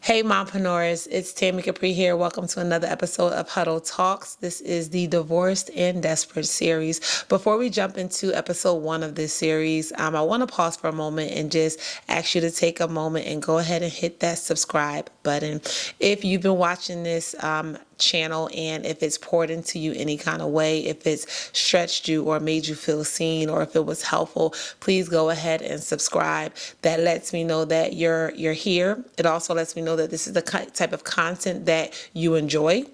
Hey Mompreneurs, it's Tammy Capri here. Welcome to another episode of Huddle Talks. This is the Divorced and Desperate series. Before we jump into episode 1 of this series, I want to pause for a moment and just ask you to take a moment and go ahead and hit that subscribe button. If you've been watching this channel and if it's poured into you any kind of way, if it's stretched you or made you feel seen, or if it was helpful, please go ahead and subscribe. That lets me know that you're here. It also lets me know that this is the type of content that you enjoy.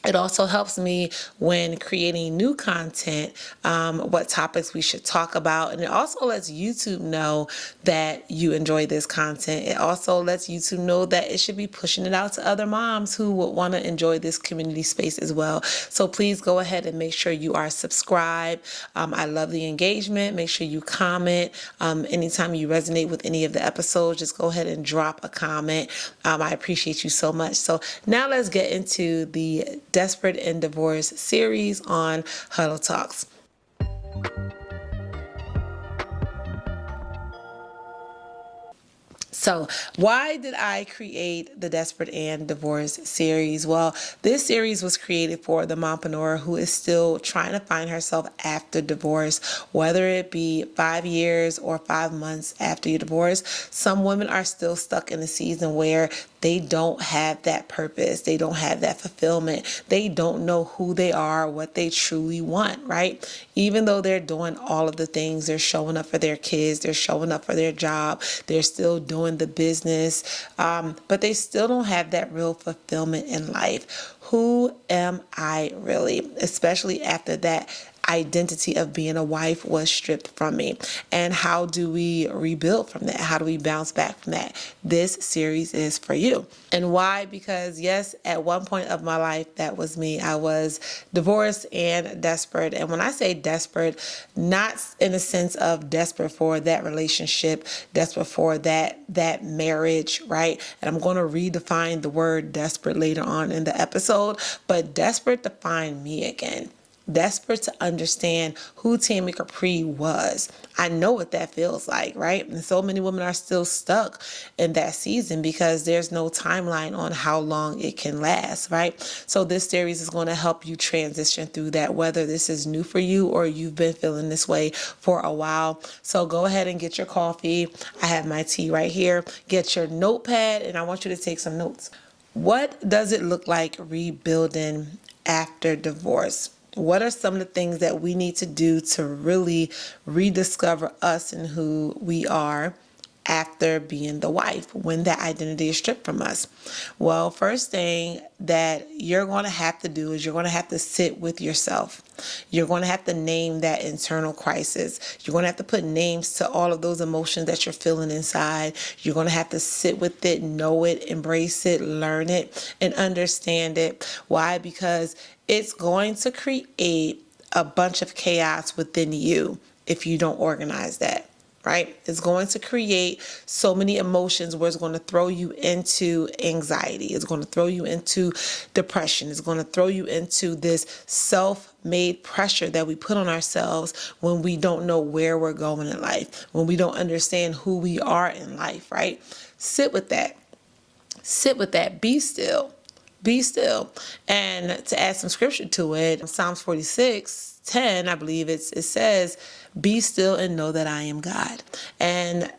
It also helps me when creating new content, what topics we should talk about. And it also lets YouTube know that you enjoy this content. It also lets YouTube know that it should be pushing it out to other moms who would want to enjoy this community space as well. So please go ahead and make sure you are subscribed. I love the engagement. Make sure you comment. Anytime you resonate with any of the episodes, just go ahead and drop a comment. I appreciate you so much. So now let's get into the Desperate and Divorced series on Huddle Talks. So why did I create the Desperate and Divorced series? Well, this series was created for the mompreneur who is still trying to find herself after divorce, whether it be 5 years or 5 months after your divorce. Some women are still stuck in a season where they don't have that purpose. They don't have that fulfillment. They don't know who they are, what they truly want, right? Even though they're doing all of the things, they're showing up for their kids, they're showing up for their job, they're still doing the business, but they still don't have that real fulfillment in life. Who am I really? Especially after that identity of being a wife was stripped from me. And how do we rebuild from that? How do we bounce back from that? This series is for you. And why? Because yes, at one point of my life, that was me. I was divorced and desperate. And when I say desperate, not in the sense of desperate for that relationship, desperate for that marriage, right? And I'm going to redefine the word desperate later on in the episode, but desperate to find me again. Desperate to understand who Tammy Capri was. I know what that feels like, right? And so many women are still stuck in that season because there's no timeline on how long it can last, right? So this series is going to help you transition through that, whether this is new for you or you've been feeling this way for a while. So go ahead and get your coffee. I have my tea right here. Get your notepad, and I want you to take some notes. What does it look like rebuilding after divorce? What are some of the things that we need to do to really rediscover us and who we are after being the wife, when that identity is stripped from us? Well, first thing that you're going to have to do is you're going to have to sit with yourself. You're going to have to name that internal crisis. You're going to have to put names to all of those emotions that you're feeling inside. You're going to have to sit with it, know it, embrace it, learn it, and understand it. Why? Because it's going to create a bunch of chaos within you if you don't organize that. Right? It's going to create so many emotions where it's going to throw you into anxiety. It's going to throw you into depression. It's going to throw you into this self-made pressure that we put on ourselves when we don't know where we're going in life, when we don't understand who we are in life, right? Sit with that. Sit with that. Be still. Be still. And to add some scripture to it, Psalms 46:10, I believe it says, "Be still and know that I am God." And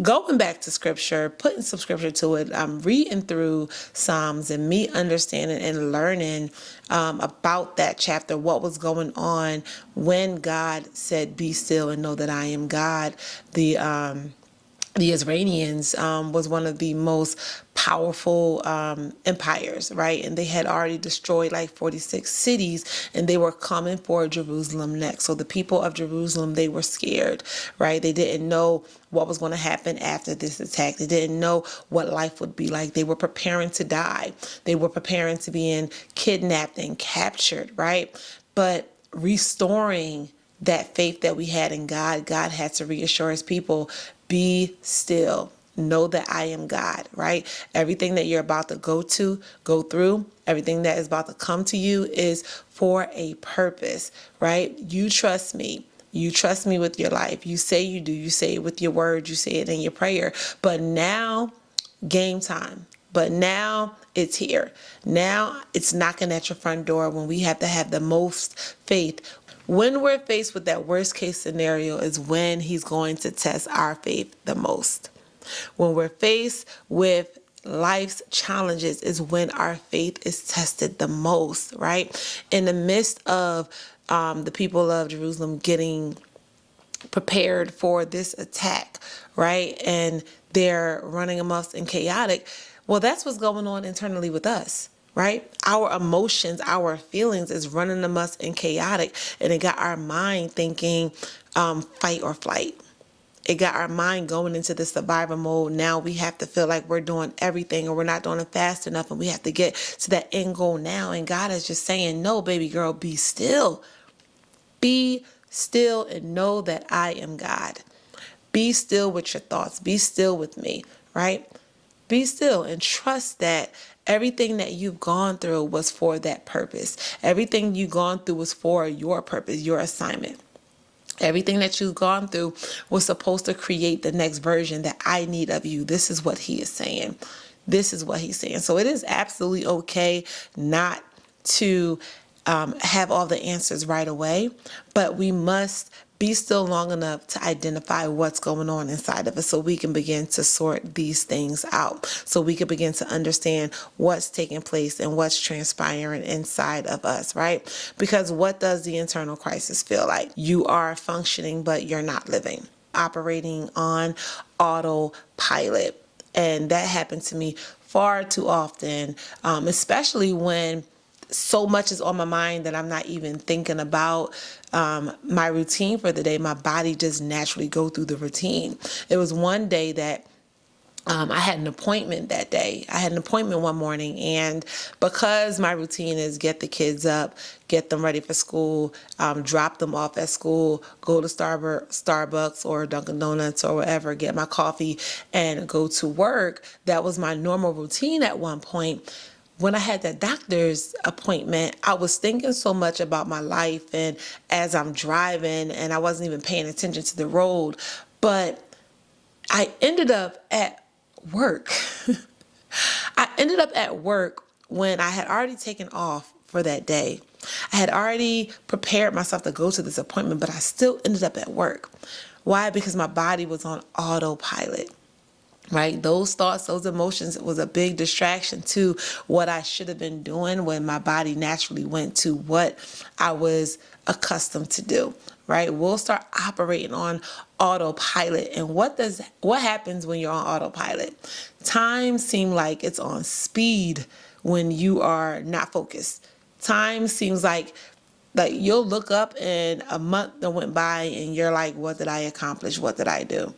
going back to scripture, putting some scripture to it, I'm reading through Psalms and me understanding and learning about that chapter, what was going on when God said, "Be still and know that I am God." The Iranians was one of the most powerful empires, right? And they had already destroyed like 46 cities, and they were coming for Jerusalem next. So the people of Jerusalem, they were scared, right? They didn't know what was going to happen after this attack. They didn't know what life would be like. They were preparing to die. They were preparing to be kidnapped and captured, right? But restoring that faith that we had in God, God had to reassure his people, be still. Know that I am God, right? Everything that you're about to go through, everything that is about to come to you is for a purpose, right? You trust me. You trust me with your life. You say you do. You say it with your words. You say it in your prayer. But now, game time. But now it's here. Now it's knocking at your front door when we have to have the most faith. When we're faced with that worst case scenario is when he's going to test our faith the most. When we're faced with life's challenges is when our faith is tested the most, right? In the midst of the people of Jerusalem getting prepared for this attack, right? And they're running amok and chaotic. Well, that's what's going on internally with us, right? Our emotions, our feelings is running amok and chaotic. And it got our mind thinking fight or flight. It got our mind going into the survivor mode. Now we have to feel like we're doing everything or we're not doing it fast enough, and we have to get to that end goal now. And God is just saying, no, baby girl, be still. Be still and know that I am God. Be still with your thoughts. Be still with me, right? Be still and trust that everything that you've gone through was for that purpose. Everything you've gone through was for your purpose, your assignment. Everything that you've gone through was supposed to create the next version that I need of you. This is what he is saying. This is what he's saying. So it is absolutely okay not to have all the answers right away, but we must be still long enough to identify what's going on inside of us so we can begin to sort these things out, so we can begin to understand what's taking place and what's transpiring inside of us, right? Because what does the internal crisis feel like? You are functioning, but you're not living, operating on autopilot. And that happened to me far too often, especially when so much is on my mind that I'm not even thinking about my routine for the day. My body just naturally go through the routine. It was one day that I had an appointment that day. I had an appointment one morning, and because my routine is get the kids up, get them ready for school, drop them off at school, go to Starbucks or Dunkin' Donuts or whatever, get my coffee and go to work. That was my normal routine at one point. When I had that doctor's appointment, I was thinking so much about my life and as I'm driving, and I wasn't even paying attention to the road. But I ended up at work. I ended up at work when I had already taken off for that day. I had already prepared myself to go to this appointment, but I still ended up at work. Why? Because my body was on autopilot. Right? Those thoughts, those emotions was a big distraction to what I should have been doing when my body naturally went to what I was accustomed to do. Right? We'll start operating on autopilot. And what happens when you're on autopilot? Time seems like it's on speed when you are not focused. Time seems like you'll look up and a month that went by and you're like, what did I accomplish? What did I do?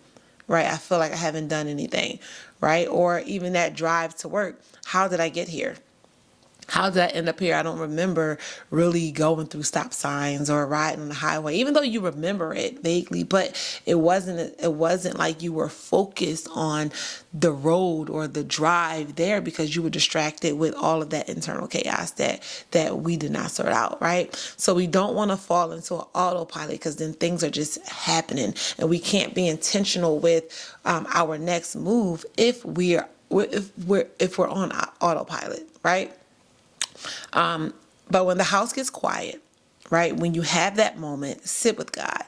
Right? I feel like I haven't done anything, right? Or even that drive to work. How did I get here? How did I end up here? I don't remember really going through stop signs or riding on the highway, even though you remember it vaguely, but it wasn't like you were focused on the road or the drive there because you were distracted with all of that internal chaos that we did not sort out, right? So we don't want to fall into an autopilot because then things are just happening and we can't be intentional with our next move if we're on autopilot, right? But when the house gets quiet, right, when you have that moment, sit with God,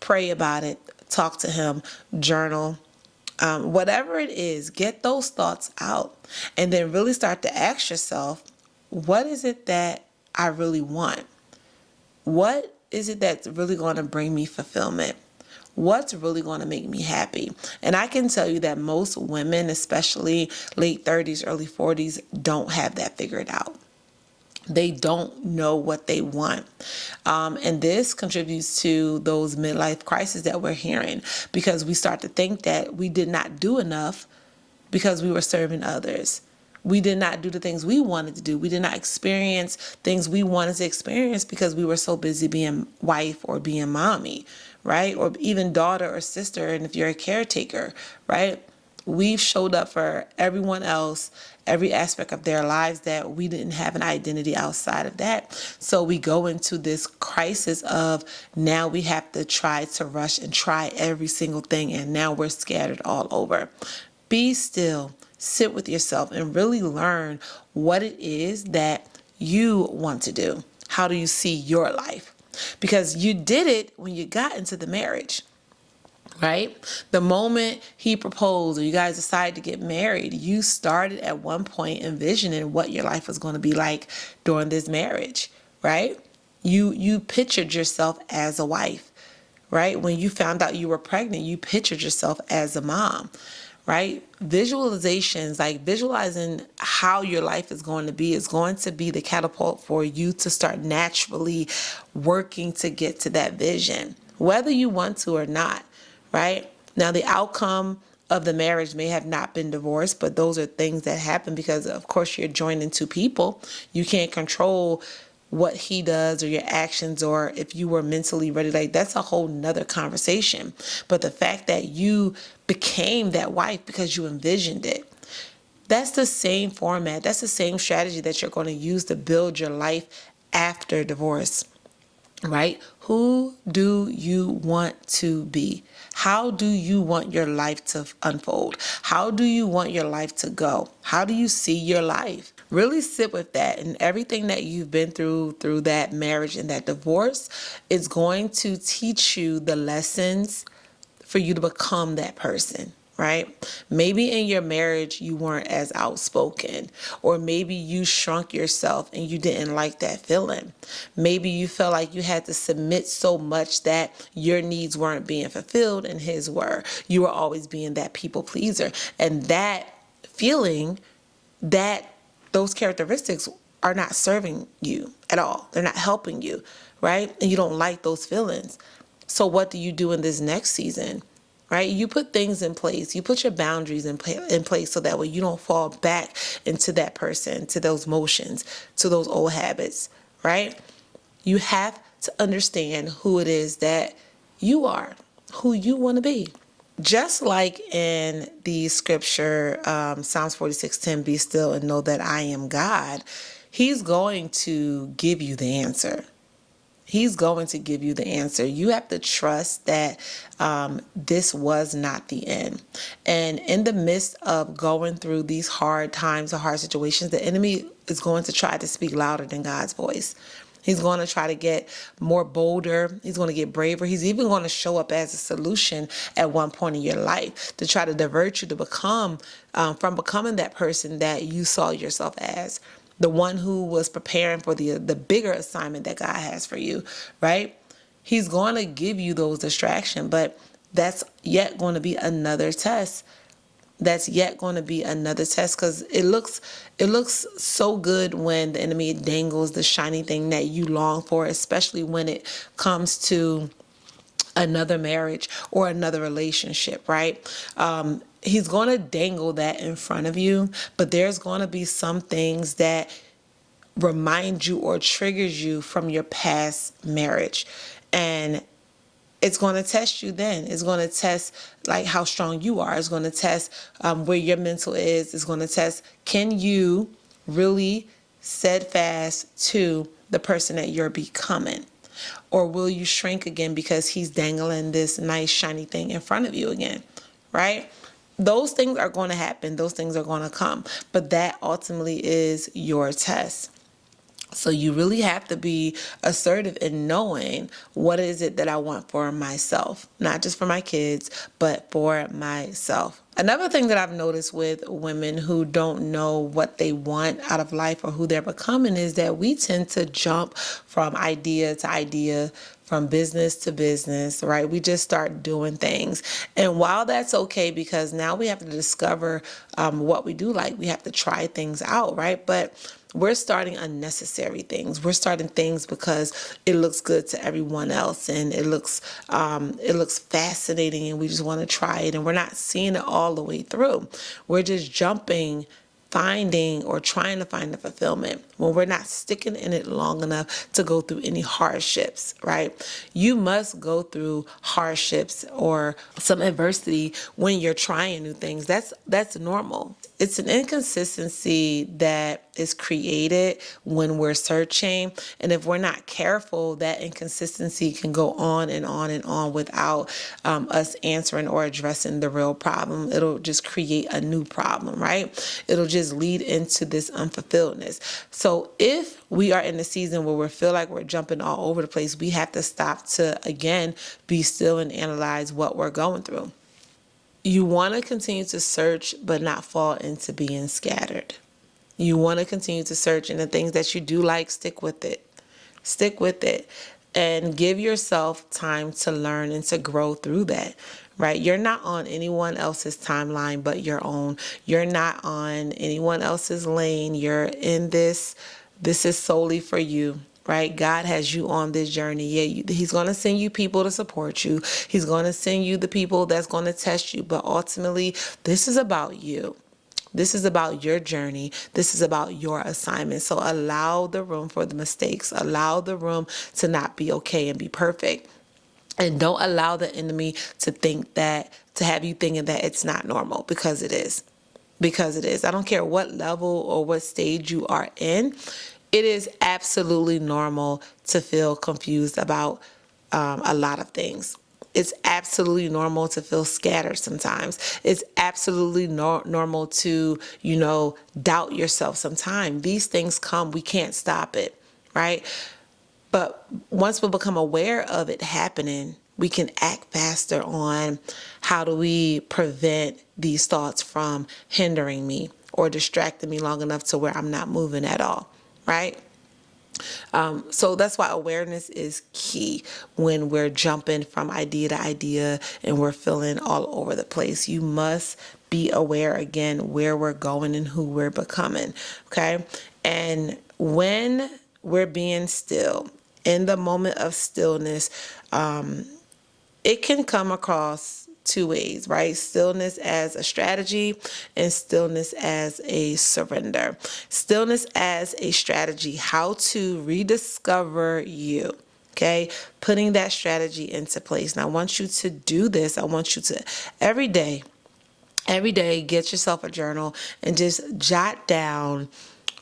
pray about it, talk to him, journal, whatever it is, get those thoughts out and then really start to ask yourself, what is it that I really want? What is it that's really going to bring me fulfillment? What's really going to make me happy? And I can tell you that most women, especially late 30s, early 40s, don't have that figured out. They don't know what they want. And this contributes to those midlife crises that we're hearing because we start to think that we did not do enough because we were serving others. We did not do the things we wanted to do. We did not experience things we wanted to experience because we were so busy being wife or being mommy, right? Or even daughter or sister. And if you're a caretaker, right? We've showed up for everyone else, every aspect of their lives that we didn't have an identity outside of that. So we go into this crisis of now we have to try to rush and try every single thing. And now we're scattered all over. Be still. sit with yourself and really learn what it is that you want to do. How do you see your life? Because you did it when you got into the marriage, right? The moment he proposed or you guys decided to get married, you started at one point envisioning what your life was going to be like during this marriage, right? You pictured yourself as a wife, right? When you found out you were pregnant, you pictured yourself as a mom, right? Visualizations, like visualizing how your life is going to be the catapult for you to start naturally working to get to that vision, whether you want to or not, right? Now, the outcome of the marriage may have not been divorce, but those are things that happen because, of course, you're joining two people. You can't control what he does or your actions, or if you were mentally ready. Like, that's a whole nother conversation. But the fact that you became that wife because you envisioned it, that's the same format. That's the same strategy that you're going to use to build your life after divorce, right? Who do you want to be? How do you want your life to unfold? How do you want your life to go? How do you see your life? Really sit with that, and everything that you've been through that marriage and that divorce is going to teach you the lessons for you to become that person, right? Maybe in your marriage you weren't as outspoken, or maybe you shrunk yourself and you didn't like that feeling. Maybe you felt like you had to submit so much that your needs weren't being fulfilled and his were. You were always being that people pleaser, and that feeling, that those characteristics are not serving you at all. They're not helping you, right? And you don't like those feelings. So what do you do in this next season, right? You put things in place. You put your boundaries in place so that way you don't fall back into that person, to those motions, to those old habits, right? You have to understand who it is that you are, who you want to be. Just like in the scripture, Psalms 46:10, be still and know that I am God, he's going to give you the answer. He's going to give you the answer. You have to trust that this was not the end. And in the midst of going through these hard times or hard situations, the enemy is going to try to speak louder than God's voice. He's going to try to get more bolder. He's going to get braver. He's even going to show up as a solution at one point in your life to try to divert you to become from becoming that person that you saw yourself as, the one who was preparing for the bigger assignment that God has for you, right? He's going to give you those distractions, but that's yet going to be another test. That's yet going to be another test, because it looks so good when the enemy dangles the shiny thing that you long for, especially when it comes to another marriage or another relationship, right? He's going to dangle that in front of you, but there's going to be some things that remind you or triggers you from your past marriage, and it's going to test you then. It's going to test like how strong you are. It's going to test where your mental is. It's going to test, can you really steadfast to the person that you're becoming? Or will you shrink again because he's dangling this nice shiny thing in front of you again, right? Those things are going to happen. Those things are going to come. But that ultimately is your test. So you really have to be assertive in knowing what is it that I want for myself, not just for my kids, but for myself. Another thing that I've noticed with women who don't know what they want out of life or who they're becoming is that we tend to jump from idea to idea, from business to business, right? We just start doing things. And while that's okay, because now we have to discover what we do like, we have to try things out, right? But we're starting unnecessary things. We're starting things because it looks good to everyone else, and it looks fascinating, and we just want to try it, and we're not seeing it all the way through. We're just jumping, finding or trying to find the fulfillment when we're not sticking in it long enough to go through any hardships, right? You must go through hardships or some adversity when you're trying new things. That's normal. It's an inconsistency that is created when we're searching. And if we're not careful, that inconsistency can go on and on and on without us answering or addressing the real problem. It'll just create a new problem, right? It'll just lead into this unfulfilledness. So if we are in a season where we feel like we're jumping all over the place, we have to stop to, again, be still and analyze what we're going through. You want to continue to search, but not fall into being scattered. You want to continue to search, and the things that you do like, stick with it. Stick with it and give yourself time to learn and to grow through that, right? You're not on anyone else's timeline but your own. You're not on anyone else's lane. You're in this. This is solely for you. Right? God has you on this journey. Yeah, He's going to send you people to support you. He's going to send you the people that's going to test you. But ultimately, this is about you. This is about your journey. This is about your assignment. So allow the room for the mistakes. Allow the room to not be okay and be perfect. And don't allow the enemy to have you thinking that it's not normal, because it is. Because it is. I don't care what level or what stage you are in. It is absolutely normal to feel confused about a lot of things. It's absolutely normal to feel scattered sometimes. It's absolutely normal to, doubt yourself sometimes. These things come. We can't stop it, right? But once we become aware of it happening, we can act faster on how do we prevent these thoughts from hindering me or distracting me long enough to where I'm not moving at all. Right? So that's why awareness is key when we're jumping from idea to idea and we're feeling all over the place. You must be aware again where we're going and who we're becoming. Okay? And when we're being still, in the moment of stillness, it can come across two ways, right? Stillness as a strategy and stillness as a surrender. Stillness as a strategy, how to rediscover you. Okay, putting that strategy into place. And I want you to do this. I want you to every day, get yourself a journal and just jot down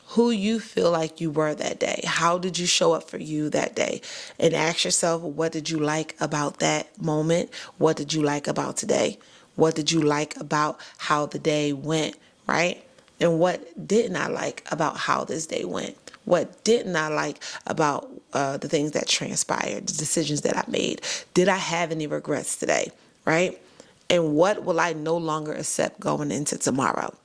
who you feel like you were that day. How did you show up for you that day? And ask yourself, what did you like about that moment? What did you like about today? What did you like about how the day went, right? And what didn't I like about how this day went? What didn't I like about the things that transpired, the decisions that I made? Did I have any regrets today, right? And what will I no longer accept going into tomorrow?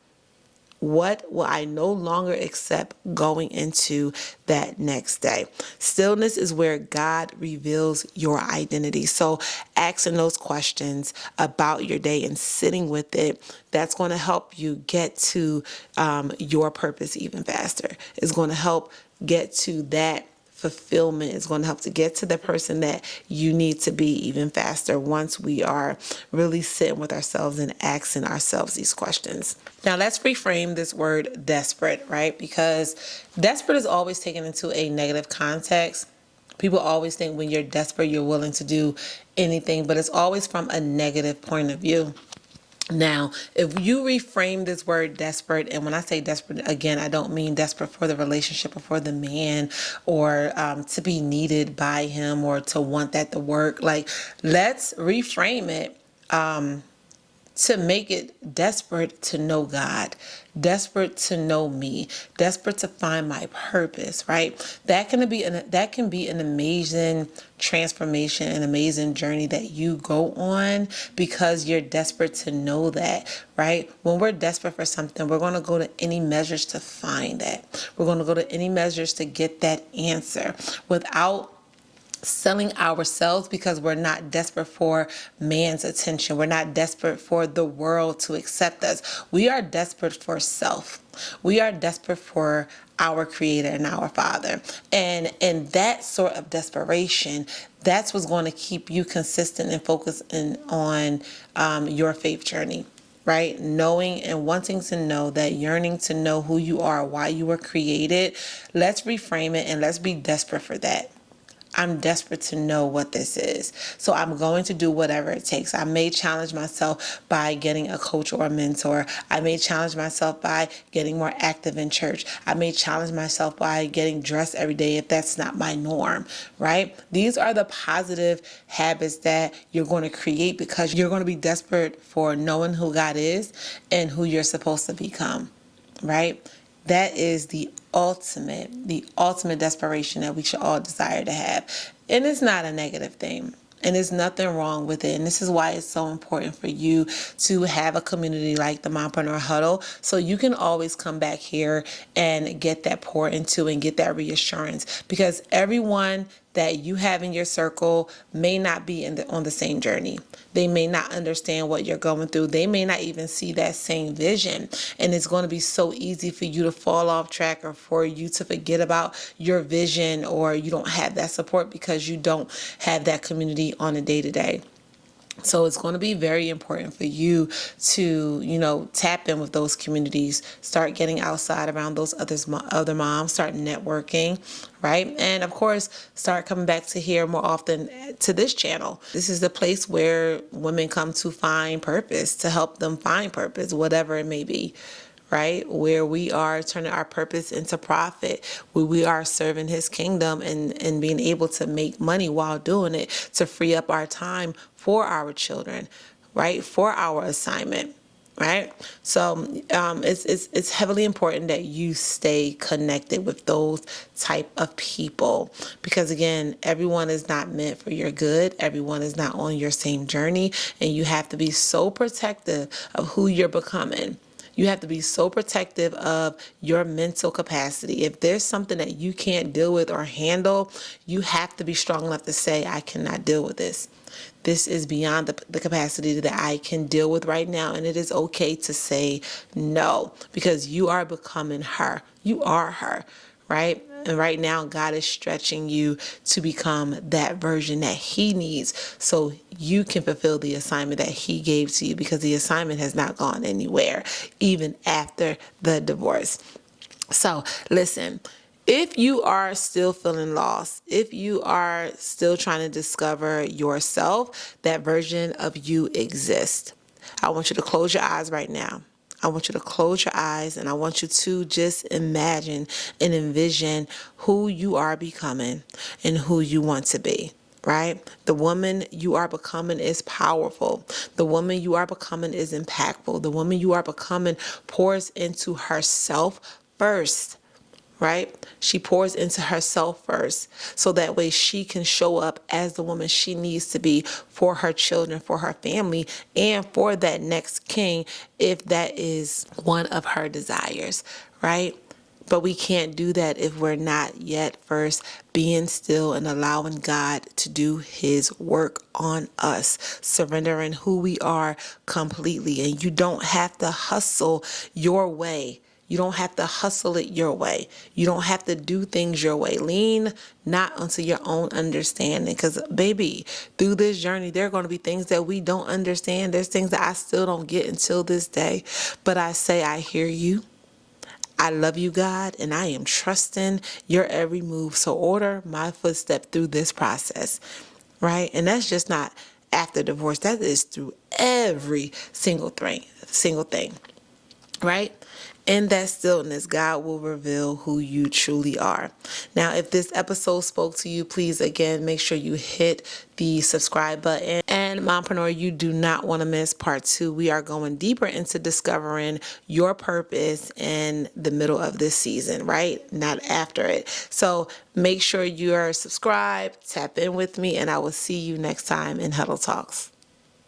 What will I no longer accept going into that next day? Stillness is where God reveals your identity. So asking those questions about your day and sitting with it, that's going to help you get to your purpose even faster. It's going to help get to that fulfillment. Is going to help to get to the person that you need to be even faster once we are really sitting with ourselves and asking ourselves these questions. Now let's reframe this word desperate, right? Because desperate is always taken into a negative context. People always think when you're desperate, you're willing to do anything, but it's always from a negative point of view. Now, if you reframe this word desperate, and when I say desperate, again, I don't mean desperate for the relationship or for the man or to be needed by him or to want that to work. Like, let's reframe it to make it desperate to know God, desperate to know me, desperate to find my purpose, right? That can be an amazing transformation, an amazing journey that you go on because you're desperate to know that, right? When we're desperate for something, we're going to go to any measures to find that. We're going to go to any measures to get that answer without selling ourselves, because we're not desperate for man's attention. We're not desperate for the world to accept us. We are desperate for self. We are desperate for our Creator and our Father. And in that sort of desperation, that's what's going to keep you consistent and focused on your faith journey. Right? Knowing and wanting to know, that yearning to know who you are, why you were created. Let's reframe it and let's be desperate for that. I'm desperate to know what this is. So I'm going to do whatever it takes. I may challenge myself by getting a coach or a mentor. I may challenge myself by getting more active in church. I may challenge myself by getting dressed every day if that's not my norm, right? These are the positive habits that you're going to create because you're going to be desperate for knowing who God is and who you're supposed to become, right? That is the ultimate desperation that we should all desire to have. And it's not a negative thing. And there's nothing wrong with it. And this is why it's so important for you to have a community like the Mompreneur Huddle, so you can always come back here and get that pour into and get that reassurance. Because everyone that you have in your circle may not be on the same journey. They may not understand what you're going through. They may not even see that same vision. And it's going to be so easy for you to fall off track or for you to forget about your vision, or you don't have that support because you don't have that community on a day-to-day. So it's going to be very important for you to, tap in with those communities, start getting outside around those other moms, start networking, right? And of course, start coming back to here more often to this channel. This is the place where women come to find purpose, to help them find purpose, whatever it may be. Right? Where we are turning our purpose into profit, where we are serving his kingdom and being able to make money while doing it, to free up our time for our children, right? For our assignment, right? So it's heavily important that you stay connected with those type of people, because again, everyone is not meant for your good. Everyone is not on your same journey, and you have to be so protective of who you're becoming. You have to be so protective of your mental capacity. If there's something that you can't deal with or handle, you have to be strong enough to say, I cannot deal with this. This is beyond the capacity that I can deal with right now. And it is okay to say no, because you are becoming her. You are her, right? And right now, God is stretching you to become that version that he needs so you can fulfill the assignment that he gave to you, because the assignment has not gone anywhere, even after the divorce. So listen, if you are still feeling lost, if you are still trying to discover yourself, that version of you exists. I want you to close your eyes right now. I want you to close your eyes, and I want you to just imagine and envision who you are becoming and who you want to be, right? The woman you are becoming is powerful. The woman you are becoming is impactful. The woman you are becoming pours into herself first, right? She pours into herself first, so that way she can show up as the woman she needs to be for her children, for her family, and for that next king, if that is one of her desires, right? But we can't do that if we're not yet first being still and allowing God to do his work on us, surrendering who we are completely. And you don't have to hustle your way. You don't have to hustle it your way. You don't have to do things your way. Lean not unto your own understanding. Because, baby, through this journey, there are going to be things that we don't understand. There's things that I still don't get until this day. But I say, I hear you. I love you, God, and I am trusting your every move. So order my footstep through this process, right? And that's just not after divorce. That is through every single thing, right? In that stillness, God will reveal who you truly are. Now, if this episode spoke to you, please, again, make sure you hit the subscribe button. And Mompreneur, you do not want to miss part 2. We are going deeper into discovering your purpose in the middle of this season, right? Not after it. So make sure you are subscribed, tap in with me, and I will see you next time in Huddle Talks.